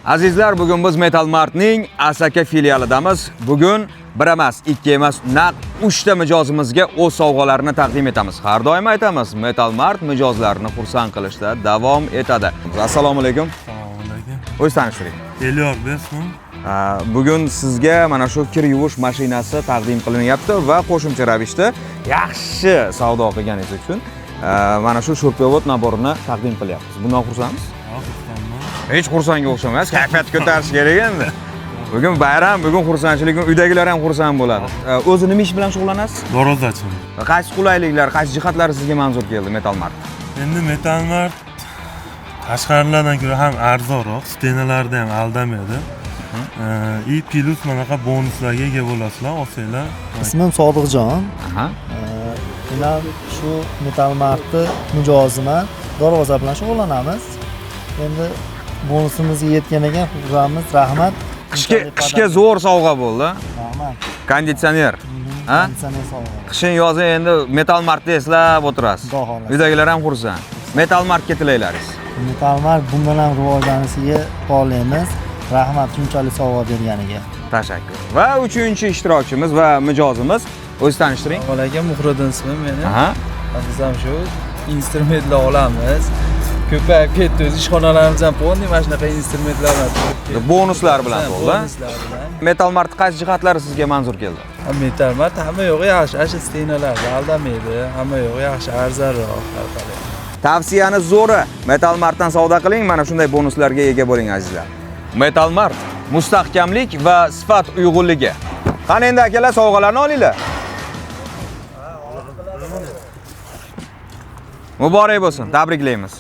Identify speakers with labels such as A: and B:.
A: Azizlar, bugun biz Metal Martning Asaka filialidamiz. Bugun bir emas, ikki emas, naq 3 ta mijozimizga o'z sovg'alarini taqdim etamiz. Har doim aytamiz, Metal Mart mijozlarni xursand qilishda davom etadi. Assalomu alaykum.
B: Assalomu alaykum.
A: O'z tanishtiring.
B: Elyor ismim.
A: Bugun sizga mana shu kir yuvish mashinasi taqdim qilinyapti va qo'shimcha ravishda yaxshi savdo qilganingiz uchun mana shu sho'rpevod naborini taqdim qilyapmiz. Bundan xursandsiz? Hech xursandga o'xshamas, kayfiyat ko'tarish kerak endi. Bugun bayram, bugun xursandchilik, uydagilar ham xursand bo'ladi. O'zi nima ish bilan shug'ullanasiz?
B: Dorozachiman.
A: Qaysi qulayliklar, qaysi jihatlari sizga manzur keldi Metal Mart?
B: Endi Metal Mart tashqarilardan ko'ra ham arzonroq, stenalarda ham aldamaydi. I plus manaqa bonuslarga ega bo'lasizlar, olsanglar.
C: Ismim Sodiqjon.
A: Aha.
C: Men shu Metal Martni mijoziman. Darvoza bilan shug'ullanamiz. Endi bonusimizga yetgan ekan, xursandmiz. Rahmat.
A: Qishga zo'r sovg'a bo'ldi.
C: Rahmat.
A: Konditsioner. Ha?
C: Konditsioner sovg'a.
A: Qishin yozi endi Metal Martni eslab o'tirasiz.
C: Xudo xohlasa.
A: Uydagilar ham xursand. Metal Martga tilaylaringiz.
C: Metal Mart bundan ham rivojlanishiga xohlaymiz. Rahmat shunchalik sovg'a berganiga.
A: Tashakkur. Va 3-ishtirokchimiz va mijozimiz o'z tanishtiring.
D: Assalomu Muhriddin ismim meni.
A: Aha.
D: Biz ham shu instrumentlar olamiz. Ko'payib ketdi, o'z ishxonalarimiz ham bo'ldi, mana shunaqa instrumentlar bilan.
A: Bonuslar bilan bo'ldi.
D: Bonuslar bilan.
A: Metal Mart qaysi jihatlari sizga manzur keldi?
D: Metal Mart hamma yo'g'i yaxshi, asha stenalarda aldamaydi, hamma yo'g'i yaxshi, arzonroq har qalay.
A: Tavsiyani zo'ri, Metal Martdan savdo qiling, mana shunday bonuslarga ega bo'ling azizlar. Metal Mart mustahkamlik va sifat uyg'unligi. Qani endi akalar sovg'alarni olinglar. Muborak bo'lsin, tabriklaymiz.